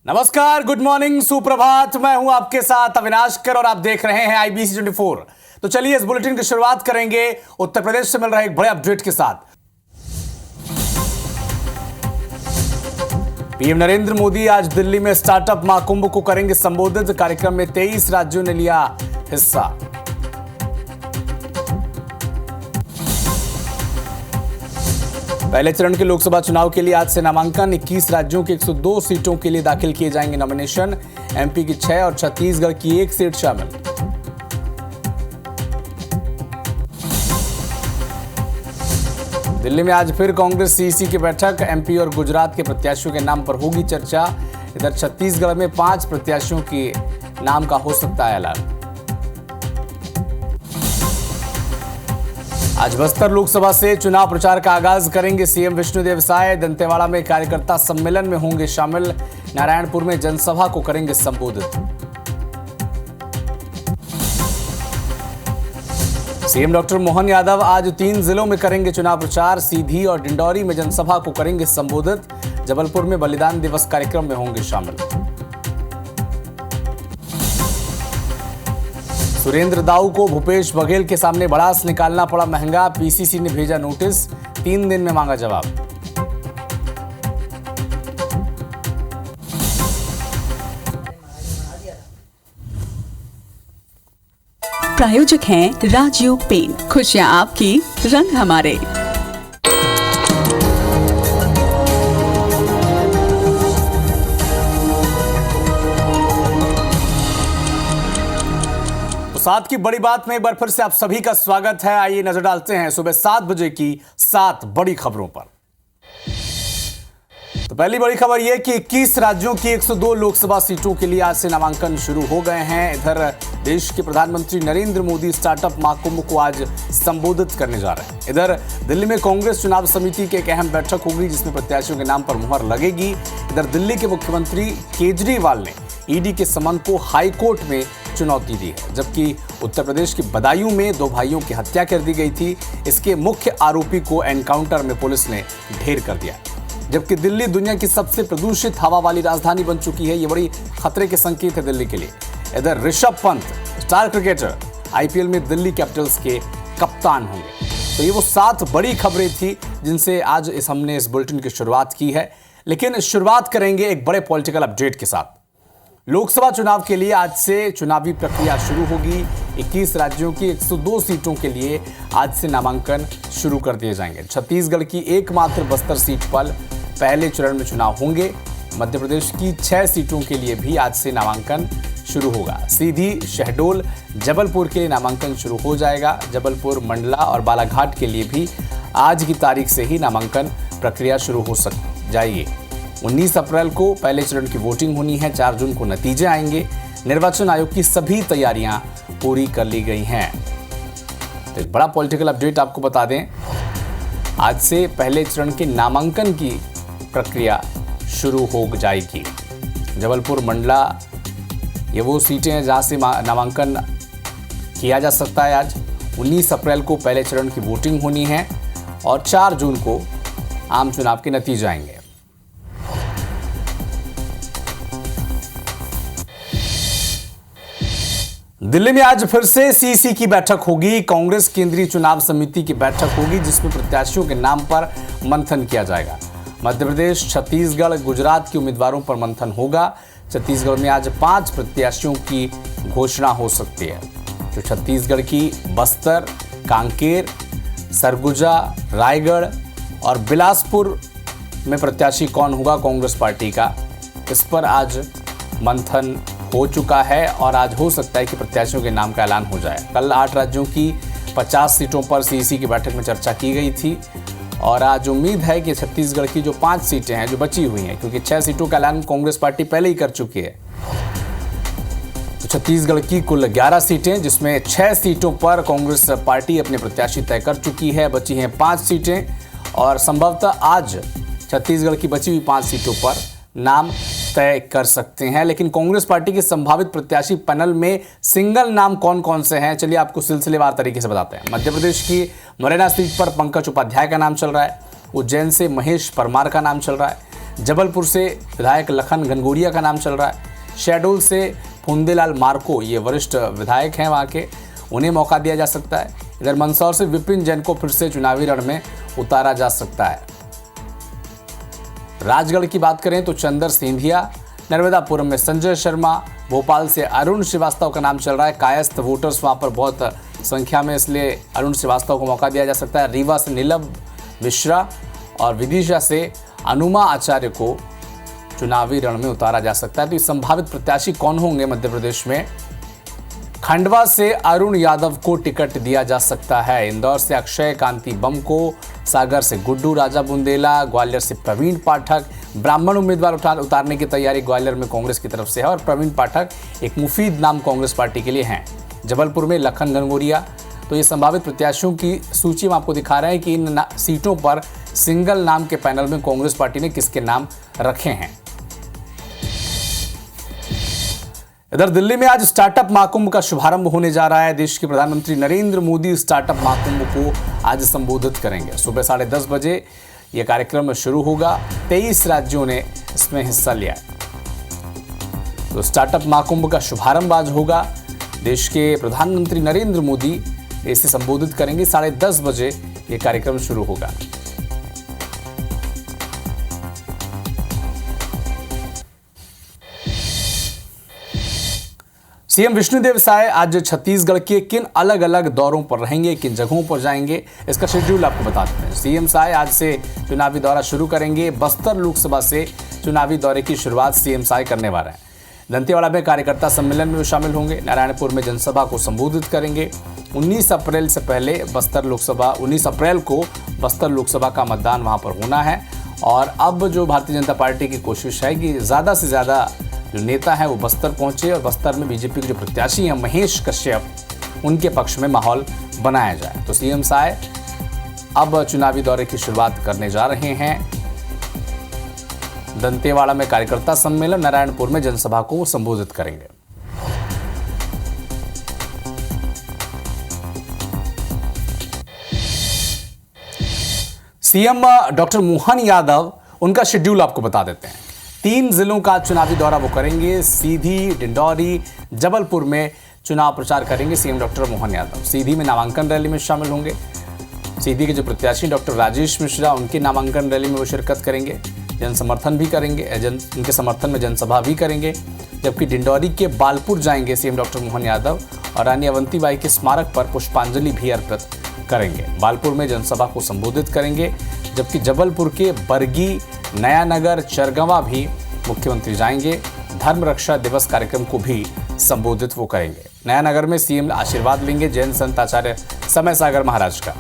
नमस्कार, good morning, सुप्रभात। मैं हूं आपके साथ अविनाश कर और आप देख रहे हैं IBC 24। तो चलिए इस बुलेटिन की शुरुआत करेंगे उत्तर प्रदेश से मिल रहे एक बड़े अपडेट के साथ। पीएम नरेंद्र मोदी आज दिल्ली में स्टार्टअप महाकुंभ को करेंगे संबोधित। कार्यक्रम में 23 राज्यों ने लिया हिस्सा। पहले चरण के लोकसभा चुनाव के लिए आज से नामांकन। 21 राज्यों की 102 सीटों के लिए दाखिल किए जाएंगे नॉमिनेशन। MP की 6 और छत्तीसगढ़ की 1 सीट शामिल। दिल्ली में आज फिर कांग्रेस CEC की बैठक। MP और गुजरात के प्रत्याशियों के नाम पर होगी चर्चा। इधर छत्तीसगढ़ में 5 प्रत्याशियों के नाम का हो सकता है ऐलान। आज बस्तर लोकसभा से चुनाव प्रचार का आगाज करेंगे CM विष्णुदेव साय। दंतेवाड़ा में कार्यकर्ता सम्मेलन में होंगे शामिल। नारायणपुर में जनसभा को करेंगे संबोधित। CM डॉक्टर मोहन यादव आज 3 जिलों में करेंगे चुनाव प्रचार। सीधी और डिंडौरी में जनसभा को करेंगे संबोधित। जबलपुर में बलिदान दिवस कार्यक्रम में होंगे शामिल। सुरेंद्र दाऊ को भूपेश बघेल के सामने भड़ास निकालना पड़ा महंगा। PCC ने भेजा नोटिस, 3 दिन में मांगा जवाब। प्रायोजक हैं राजयोग पेंट। खुशियां आपकी, रंग हमारे। साथ की बड़ी बात में एक बार फिर से आप सभी का स्वागत है। आइए नजर डालते हैं सुबह 7 बजे की 7 बड़ी खबरों पर। तो पहली बड़ी खबर यह कि 21 राज्यों की 102 लोकसभा सीटों के लिए आज से नामांकन शुरू हो गए हैं। इधर देश के प्रधानमंत्री नरेंद्र मोदी स्टार्टअप महाकुंभ को आज संबोधित करने जा रहे हैं। इधर दिल्ली में कांग्रेस चुनाव समिति की एक अहम बैठक होगी जिसमें प्रत्याशियों के नाम पर मुहर लगेगी। इधर दिल्ली के मुख्यमंत्री केजरीवाल ने ED के समन को हाईकोर्ट में चुनौती दी है, जबकि उत्तर प्रदेश के बदायूं में 2 भाइयों की हत्या कर दी गई थी। इसके मुख्य आरोपी को एनकाउंटर में पुलिस ने ढेर कर दिया। जबकि दिल्ली दुनिया की सबसे प्रदूषित हवा वाली राजधानी बन चुकी है। ये बड़ी खतरे के संकेत है दिल्ली के लिए। इधर Rishabh Pant, star cricketer, IPL में दिल्ली कैपिटल्स के कप्तान होंगे। तो ये वो 7 बड़ी खबरें थी जिनसे आज हमने इस बुलेटिन की शुरुआत की है। लेकिन शुरुआत करेंगे एक बड़े पॉलिटिकल अपडेट के साथ। लोकसभा चुनाव के लिए आज से चुनावी प्रक्रिया शुरू होगी। 21 राज्यों की 102 सीटों के लिए आज से नामांकन शुरू कर दिए जाएंगे। छत्तीसगढ़ की एकमात्र बस्तर सीट पर पहले चरण में चुनाव होंगे। मध्य प्रदेश की 6 सीटों के लिए भी आज से नामांकन शुरू होगा। सीधी, शहडोल, जबलपुर के लिए नामांकन शुरू हो जाएगा। जबलपुर, मंडला और बालाघाट के लिए भी आज की तारीख से ही नामांकन प्रक्रिया शुरू हो जाएगी। 19 अप्रैल को पहले चरण की वोटिंग होनी है। 4 जून को नतीजे आएंगे। निर्वाचन आयोग की सभी तैयारियां पूरी कर ली गई हैं। तो एक बड़ा पॉलिटिकल अपडेट आपको बता दें, आज से पहले चरण के नामांकन की प्रक्रिया शुरू हो जाएगी। जबलपुर, मंडला ये वो सीटें हैं जहां से नामांकन किया जा सकता है। आज 19 अप्रैल को पहले चरण की वोटिंग होनी है और 4 जून को आम चुनाव के नतीजे आएंगे। दिल्ली में आज फिर से CEC की बैठक होगी। कांग्रेस केंद्रीय चुनाव समिति की बैठक होगी जिसमें प्रत्याशियों के नाम पर मंथन किया जाएगा। मध्य प्रदेश, छत्तीसगढ़, गुजरात के उम्मीदवारों पर मंथन होगा। छत्तीसगढ़ में आज 5 प्रत्याशियों की घोषणा हो सकती है। तो छत्तीसगढ़ की बस्तर, कांकेर, सरगुजा, रायगढ़ और बिलासपुर में प्रत्याशी कौन होगा कांग्रेस पार्टी का, इस पर आज मंथन हो चुका है और आज हो सकता है कि प्रत्याशियों के नाम का ऐलान हो जाए। कल 8 राज्यों की 50 सीटों पर CEC की बैठक में चर्चा की गई थी और आज उम्मीद है कि छत्तीसगढ़ की जो 5 सीटें हैं जो बची हुई हैं, क्योंकि 6 सीटों का ऐलान कांग्रेस पार्टी पहले ही कर चुकी है, तो छत्तीसगढ़ की कुल 11 सीटें जिसमें 6 सीटों पर कांग्रेस पार्टी अपने प्रत्याशी तय कर चुकी है। बची हैं 5 सीटें और संभवतः आज छत्तीसगढ़ की बची हुई 5 सीटों पर नाम तय कर सकते हैं। लेकिन कांग्रेस पार्टी के संभावित प्रत्याशी पैनल में सिंगल नाम कौन कौन से हैं, चलिए आपको सिलसिलेवार तरीके से बताते हैं। मध्य प्रदेश की मुरैना सीट पर पंकज उपाध्याय का नाम चल रहा है। उज्जैन से महेश परमार का नाम चल रहा है। जबलपुर से विधायक लखन घनघोरिया का नाम चल रहा है। शहडोल से फुंदेलाल मार्को, ये वरिष्ठ विधायक हैं वहाँ के, उन्हें मौका दिया जा सकता है। इधर मंदसौर से विपिन जैन को फिर से चुनावी रण में उतारा जा सकता है। राजगढ़ की बात करें तो चंदर सिंधिया, नर्मदापुरम में संजय शर्मा, भोपाल से अरुण श्रीवास्तव का नाम चल रहा है। कायस्थ वोटर्स वहाँ पर बहुत संख्या में, इसलिए अरुण श्रीवास्तव को मौका दिया जा सकता है। रीवा से नीलम मिश्रा और विदिशा से अनुमा आचार्य को चुनावी रण में उतारा जा सकता है। तो इस संभावित प्रत्याशी कौन होंगे मध्य प्रदेश में? खंडवा से अरुण यादव को टिकट दिया जा सकता है। इंदौर से अक्षय कांति बम को, सागर से गुड्डू राजा बुंदेला, ग्वालियर से प्रवीण पाठक, ब्राह्मण उम्मीदवार उतारने की तैयारी ग्वालियर में कांग्रेस की तरफ से है और प्रवीण पाठक एक मुफीद नाम कांग्रेस पार्टी के लिए हैं। जबलपुर में लखन घनघोरिया। तो ये संभावित प्रत्याशियों की सूची हम आपको दिखा रहे हैं कि इन सीटों पर सिंगल नाम के पैनल में कांग्रेस पार्टी ने किसके नाम रखे हैं। इधर दिल्ली में आज स्टार्टअप महाकुंभ का शुभारंभ होने जा रहा है। देश के प्रधानमंत्री नरेंद्र मोदी स्टार्टअप महाकुंभ को आज संबोधित करेंगे। सुबह 10:30 बजे यह कार्यक्रम शुरू होगा। 23 राज्यों ने इसमें हिस्सा लिया। तो स्टार्टअप महाकुंभ का शुभारंभ आज होगा। देश के प्रधानमंत्री नरेंद्र मोदी इसे संबोधित करेंगे। 10:30 बजे यह कार्यक्रम शुरू होगा। सीएम विष्णुदेव साय आज छत्तीसगढ़ के किन अलग अलग दौरों पर रहेंगे, किन जगहों पर जाएंगे, इसका शेड्यूल आपको बता देते हैं। सीएम साय आज से चुनावी दौरा शुरू करेंगे। बस्तर लोकसभा से चुनावी दौरे की शुरुआत सीएम साय करने वाले हैं। दंतेवाड़ा में कार्यकर्ता सम्मेलन में शामिल होंगे। नारायणपुर में जनसभा को संबोधित करेंगे। 19 अप्रैल को बस्तर लोकसभा का मतदान वहां पर होना है। और अब जो भारतीय जनता पार्टी की कोशिश है कि ज़्यादा से ज़्यादा जो नेता है वो बस्तर पहुंचे और बस्तर में बीजेपी के जो प्रत्याशी हैं महेश कश्यप, उनके पक्ष में माहौल बनाया जाए। तो सीएम साय अब चुनावी दौरे की शुरुआत करने जा रहे हैं। दंतेवाड़ा में कार्यकर्ता सम्मेलन, नारायणपुर में जनसभा को संबोधित करेंगे। सीएम डॉक्टर मोहन यादव, उनका शेड्यूल आपको बता देते हैं। 3 जिलों का चुनावी दौरा वो करेंगे। सीधी, डिंडौरी, जबलपुर में चुनाव प्रचार करेंगे सीएम डॉक्टर मोहन यादव। सीधी में नामांकन रैली में शामिल होंगे। सीधी के जो प्रत्याशी डॉक्टर राजेश मिश्रा, उनके नामांकन रैली में वो शिरकत करेंगे, जन समर्थन भी करेंगे, उनके समर्थन में जनसभा भी करेंगे। जबकि डिंडौरी के बालपुर जाएंगे सीएम डॉक्टर मोहन यादव और रानी अवंतीबाई के स्मारक पर पुष्पांजलि भी अर्पित करेंगे। बालपुर में जनसभा को संबोधित करेंगे। जबकि जबलपुर के बरगी, नयानगर, चरगवा भी मुख्यमंत्री जाएंगे। धर्म रक्षा दिवस कार्यक्रम को भी संबोधित वो करेंगे। नयानगर में सीएम आशीर्वाद लेंगे जैन संत आचार्य समय सागर महाराज का।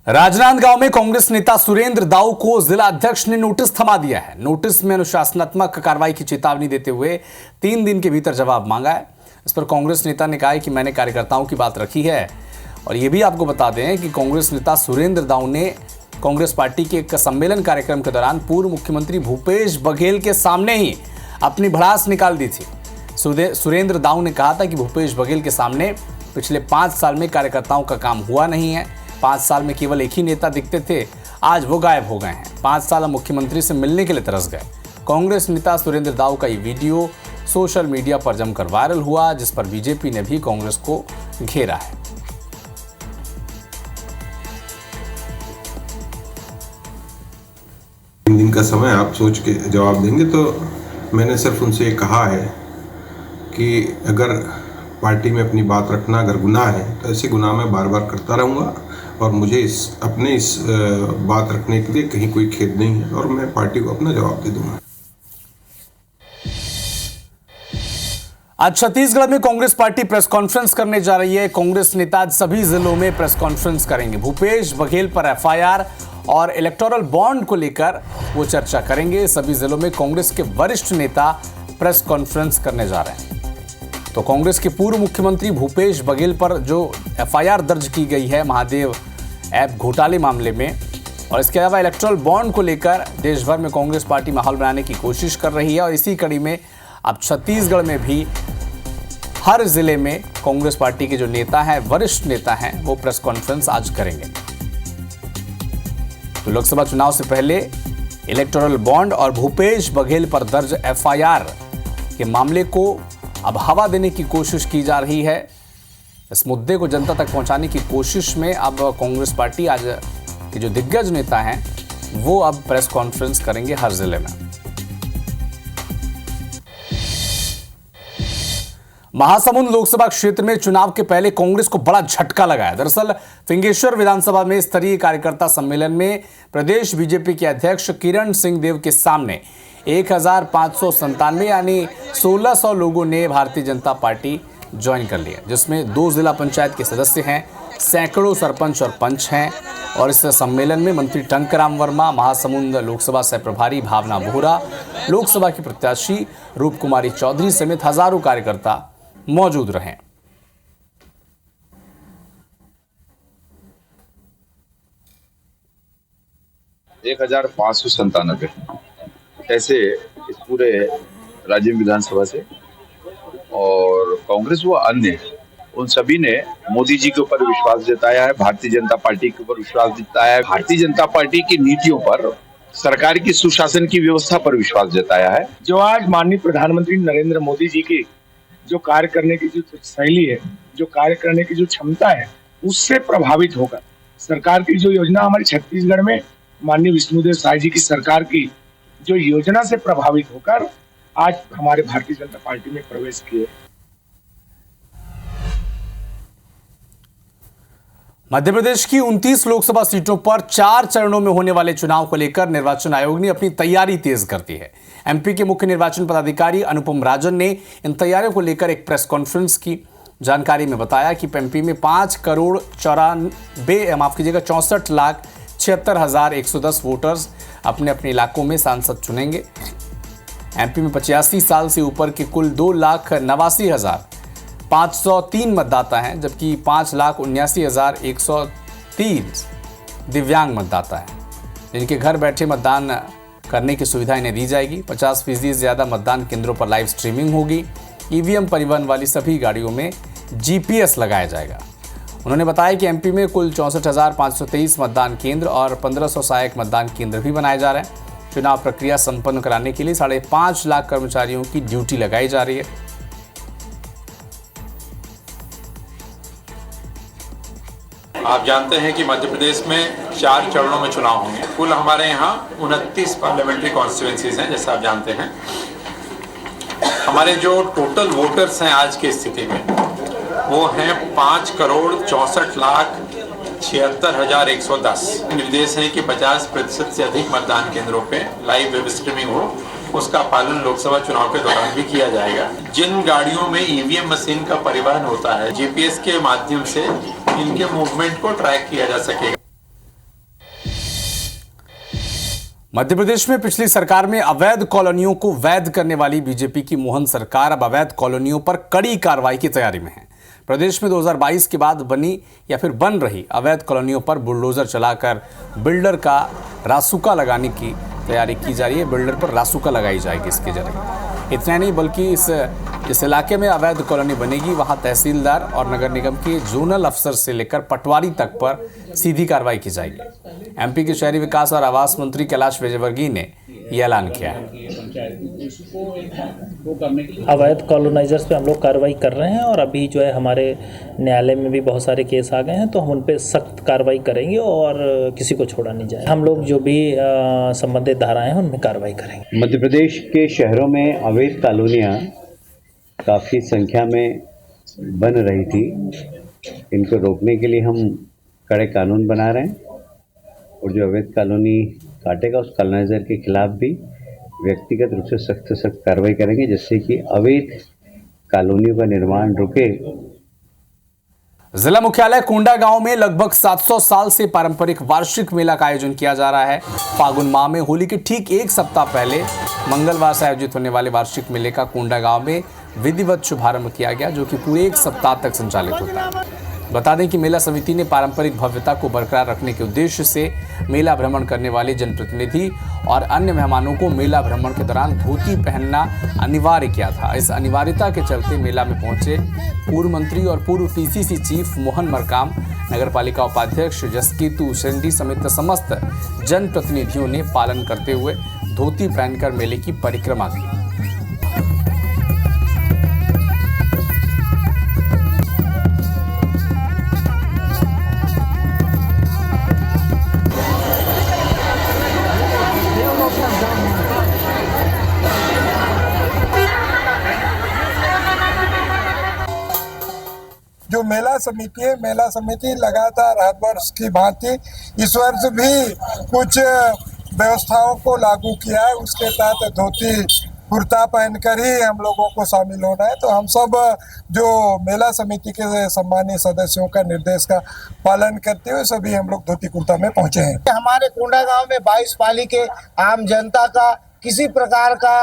राजनांदगांव में कांग्रेस नेता सुरेंद्र दाऊ को जिला अध्यक्ष ने नोटिस थमा दिया है। नोटिस में अनुशासनात्मक कार्रवाई की चेतावनी देते हुए 3 दिन के भीतर जवाब मांगा है। इस पर कांग्रेस नेता ने कहा है कि मैंने कार्यकर्ताओं की बात रखी है। और ये भी आपको बता दें कि कांग्रेस नेता सुरेंद्र दाऊ ने कांग्रेस पार्टी के एक सम्मेलन कार्यक्रम के दौरान पूर्व मुख्यमंत्री भूपेश बघेल के सामने ही अपनी भड़ास निकाल दी थी। सुरेंद्र दाऊ ने कहा था कि भूपेश बघेल के सामने पिछले 5 साल में कार्यकर्ताओं का काम हुआ नहीं है। 5 साल में केवल एक ही नेता दिखते थे, आज वो गायब हो गए हैं। 5 साल मुख्यमंत्री से मिलने के लिए तरस गए। कांग्रेस नेता सुरेंद्र दाऊ का ये वीडियो सोशल मीडिया पर जमकर वायरल हुआ, जिस पर बीजेपी ने भी कांग्रेस को घेरा है। दिन का समय आप सोच के जवाब देंगे। तो मैंने सिर्फ उनसे ये कहा है कि अगर पार्टी में अपनी बात रखना अगर गुनाह है तो ऐसे गुनाह मैं बार बार करता रहूँगा और मुझे इस बात रखने के लिए कहीं कोई खेद नहीं है और मैं पार्टी को अपना जवाब दे दूंगा। आज छत्तीसगढ़ में कांग्रेस पार्टी प्रेस कॉन्फ्रेंस करने जा रही है। कांग्रेस नेता आज सभी जिलों में प्रेस कॉन्फ्रेंस करेंगे। भूपेश बघेल पर एफआईआर और इलेक्टोरल बॉन्ड को लेकर वो चर्चा करेंगे। सभी जिलों में कांग्रेस के वरिष्ठ नेता प्रेस कॉन्फ्रेंस करने जा रहे हैं। तो कांग्रेस के पूर्व मुख्यमंत्री भूपेश बघेल पर जो एफआईआर दर्ज की गई है महादेव ऐप घोटाले मामले में, और इसके अलावा इलेक्टोरल बॉन्ड को लेकर देश भर में कांग्रेस पार्टी माहौल बनाने की कोशिश कर रही है। और इसी कड़ी में अब छत्तीसगढ़ में भी हर जिले में कांग्रेस पार्टी के जो नेता हैं, वरिष्ठ नेता हैं, वो प्रेस कॉन्फ्रेंस आज करेंगे। तो लोकसभा चुनाव से पहले इलेक्टोरल बॉन्ड और भूपेश बघेल पर दर्ज एफआईआर के मामले को अब हवा देने की कोशिश की जा रही है। इस मुद्दे को जनता तक पहुंचाने की कोशिश में अब कांग्रेस पार्टी आज के जो दिग्गज नेता हैं वो अब प्रेस कॉन्फ्रेंस करेंगे हर जिले में। महासमुंद लोकसभा क्षेत्र में चुनाव के पहले कांग्रेस को बड़ा झटका लगा है। दरअसल फिंगेश्वर विधानसभा में स्तरीय कार्यकर्ता सम्मेलन में प्रदेश बीजेपी के अध्यक्ष किरण सिंह देव के सामने 1597 यानी 1600 लोगों ने भारतीय जनता पार्टी ज्वाइन कर लिया, जिसमें 2 जिला पंचायत के सदस्य हैं, सैकड़ों सरपंच और पंच हैं। और इस सम्मेलन में मंत्री टंकराम वर्मा, महासमुंद लोकसभा सह प्रभारी भावना बोहरा, लोकसभा की प्रत्याशी रूप कुमारी चौधरी समेत हजारों कार्यकर्ता मौजूद रहे। एक 1597 ऐसे इस पूरे राज्य विधानसभा से, और कांग्रेस व अन्य उन सभी ने मोदी जी के ऊपर विश्वास जताया है, भारतीय जनता पार्टी के ऊपर विश्वास जताया है, भारतीय जनता पार्टी की नीतियों पर, सरकार की सुशासन की व्यवस्था पर विश्वास जताया है। जो आज माननीय प्रधानमंत्री नरेंद्र मोदी जी की जो कार्य करने की जो शैली है, जो कार्य करने की जो क्षमता है, उससे प्रभावित होकर सरकार की जो योजना हमारे छत्तीसगढ़ में माननीय विष्णुदेव साय जी की सरकार की जो योजना से प्रभावित होकर आज हमारे भारतीय जनता पार्टी में प्रवेश किए। मध्य प्रदेश की 29 लोकसभा सीटों पर 4 चरणों में होने वाले चुनाव को लेकर निर्वाचन आयोग ने अपनी तैयारी तेज कर दी है। एमपी के मुख्य निर्वाचन पदाधिकारी अनुपम राजन ने इन तैयारियों को लेकर एक प्रेस कॉन्फ्रेंस की। जानकारी में बताया कि एमपी में 5,64,76,110 वोटर्स अपने अपने इलाकों में सांसद चुनेंगे। एमपी में 85 साल से ऊपर के कुल 2,89,503 मतदाता हैं, जबकि 5,79,130 दिव्यांग मतदाता हैं, जिनके घर बैठे मतदान करने की सुविधा इन्हें दी जाएगी। 50% से ज़्यादा मतदान केंद्रों पर लाइव स्ट्रीमिंग होगी। ईवीएम परिवहन वाली सभी गाड़ियों में जीपीएस लगाया जाएगा। उन्होंने बताया कि एमपी में कुल 64,523 मतदान केंद्र और 1,500 सहायक मतदान केंद्र भी बनाए जा रहे हैं। चुनाव प्रक्रिया संपन्न कराने के लिए 5.5 लाख कर्मचारियों की ड्यूटी लगाई जा रही है। आप जानते हैं कि मध्य प्रदेश में 4 चरणों में चुनाव होंगे। कुल हमारे यहाँ 29 पार्लियामेंट्री कॉन्स्टिट्यूएंसीज हैं, जैसा आप जानते हैं। हमारे जो टोटल वोटर्स हैं आज की स्थिति में वो हैं 5,64,76,110। निर्देश है कि 50% से अधिक मतदान केंद्रों पे लाइव वेब स्ट्रीमिंग हो, उसका पालन लोकसभा चुनाव के दौरान भी किया जाएगा। जिन गाड़ियों में ईवीएम मशीन का परिवहन होता है, जीपीएस के माध्यम से इनके मूवमेंट को ट्रैक किया जा सकेगा। मध्य प्रदेश में पिछली सरकार में अवैध कॉलोनियों को वैध करने वाली बीजेपी की मोहन सरकार अब अवैध कॉलोनियों पर कड़ी कार्रवाई की तैयारी में है। प्रदेश में 2022 के बाद बनी या फिर बन रही अवैध कॉलोनियों पर बुलडोजर चलाकर बिल्डर का रासुका लगाने की तैयारी की जा रही है। बिल्डर पर रासुका लगाई जाएगी इसके जरिए। इतना नहीं बल्कि इस इलाके में अवैध कॉलोनी बनेगी, वहां तहसीलदार और नगर निगम के जोनल अफसर से लेकर पटवारी तक पर सीधी कार्रवाई की जाएगी। एमपी के शहरी विकास और आवास मंत्री कैलाश विजयवर्गीय ने यह ऐलान किया है। अवैध कॉलोनाइजर्स पे हम लोग कार्रवाई कर रहे हैं और अभी जो है हमारे न्यायालय में भी बहुत सारे केस आ गए हैं, तो हम उन पे सख्त कार्रवाई करेंगे और किसी को छोड़ा नहीं जाए। हम लोग जो भी संबंधित धाराएं हैं उनमें कार्रवाई करेंगे। मध्य प्रदेश के शहरों में अवैध कॉलोनियाँ काफ़ी संख्या में बन रही थी। इनको रोकने के लिए हम कड़े कानून बना रहे हैं और जो अवैध कॉलोनी काटेगा उस कॉलोनाइजर के खिलाफ भी व्यक्तिगत रूप से सख्त से सख्त कार्रवाई करेंगे, जिससे कि अवैध कॉलोनियों का निर्माण रुके। जिला मुख्यालय कोंडा गांव में लगभग 700 साल से पारंपरिक वार्षिक मेला का आयोजन किया जा रहा है। फागुन माह में होली के ठीक एक सप्ताह पहले मंगलवार से आयोजित होने वाले वार्षिक मेले का कोंडा गांव में विधिवत शुभारंभ किया गया, जो कि पूरे एक सप्ताह तक संचालित होता है। बता दें कि मेला समिति ने पारंपरिक भव्यता को बरकरार रखने के उद्देश्य से मेला भ्रमण करने वाले जनप्रतिनिधि और अन्य मेहमानों को मेला भ्रमण के दौरान धोती पहनना अनिवार्य किया था। इस अनिवार्यता के चलते मेला में पहुंचे पूर्व मंत्री और पूर्व पीसीसी चीफ मोहन मरकाम, नगरपालिका उपाध्यक्ष जसकीतू सेंडी समेत समस्त जनप्रतिनिधियों ने पालन करते हुए धोती पहनकर मेले की परिक्रमा की। जो मेला समिति है, मेला समिति लगातार हर वर्ष की भांति इस वर्ष भी कुछ व्यवस्थाओं को लागू किया है। उसके तहत धोती कुर्ता पहनकर ही हम लोगों को शामिल होना है। तो हम सब जो मेला समिति के सम्मानित सदस्यों का निर्देश का पालन करते हुए सभी हम लोग धोती कुर्ता में पहुंचे हैं। हमारे कोंडा गांव में 22 पाली के आम जनता का किसी प्रकार का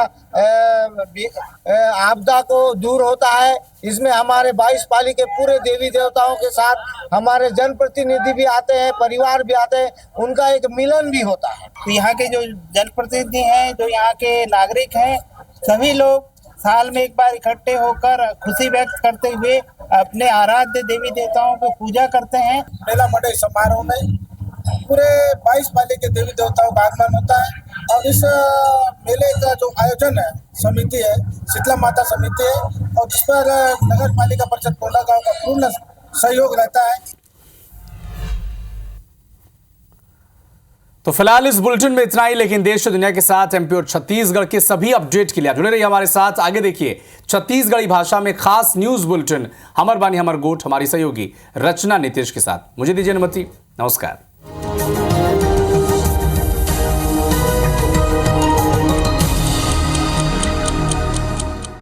आपदा को दूर होता है। इसमें हमारे 22 पाली के पूरे देवी देवताओं के साथ हमारे जनप्रतिनिधि भी आते हैं, परिवार भी आते हैं, उनका एक मिलन भी होता है। तो यहाँ के जो जनप्रतिनिधि हैं, जो यहाँ के नागरिक हैं, सभी लोग साल में एक बार इकट्ठे होकर खुशी व्यक्त करते हुए अपने आराध्य देवी देवताओं को पूजा करते हैं। मेला मंडल समारोह में पूरे 22 पाली के देवी देवताओं का आगमन होता है और इस मेले का जो आयोजन है समिति है, शीतला माता समिति है, और जिस पर नगर पालिका परिषद कोंडा गांव का पूर्ण सहयोग रहता है। तो फिलहाल इस बुलेटिन में इतना ही, लेकिन देश और दुनिया के साथ एमपी और छत्तीसगढ़ के सभी अपडेट के लिए आप जुड़े रहिए हमारे साथ। आगे देखिए छत्तीसगढ़ी भाषा में खास न्यूज बुलेटिन हमर बानी हमर गोठ हमारी सहयोगी रचना नीतीश के साथ। मुझे दीजिए अनुमति, नमस्कार।